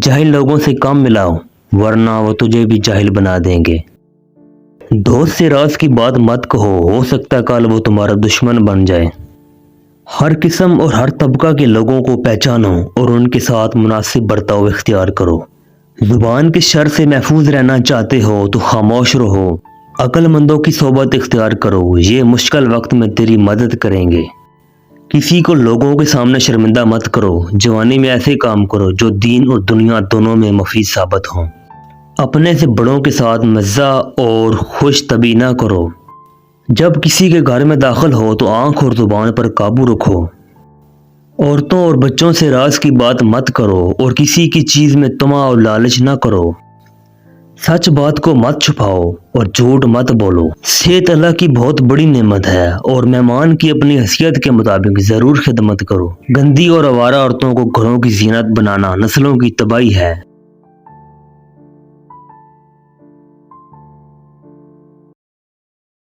جاہل لوگوں سے کام ملاؤ ورنہ وہ تجھے بھی جاہل بنا دیں گے۔ دوست سے راز کی بات مت کہو، ہو سکتا ہے کل وہ تمہارا دشمن بن جائے۔ ہر قسم اور ہر طبقہ کے لوگوں کو پہچانو اور ان کے ساتھ مناسب برتاؤ اختیار کرو۔ زبان کے شر سے محفوظ رہنا چاہتے ہو تو خاموش رہو۔ عقل مندوں کی صحبت اختیار کرو، یہ مشکل وقت میں تیری مدد کریں گے۔ کسی کو لوگوں کے سامنے شرمندہ مت کرو، جوانی میں ایسے کام کرو جو دین اور دنیا دونوں میں مفید ثابت ہوں۔ اپنے سے بڑوں کے ساتھ مزاح اور خوش طبعی نہ کرو۔ جب کسی کے گھر میں داخل ہو تو آنکھ اور زبان پر قابو رکھو۔ عورتوں اور بچوں سے راز کی بات مت کرو اور کسی کی چیز میں طمع اور لالچ نہ کرو۔ سچ بات کو مت چھپاؤ اور جھوٹ مت بولو۔ صحت اللہ کی بہت بڑی نعمت ہے اور مہمان کی اپنی حیثیت کے مطابق ضرور خدمت کرو۔ گندی اور آوارہ عورتوں کو گھروں کی زینت بنانا نسلوں کی تباہی ہے۔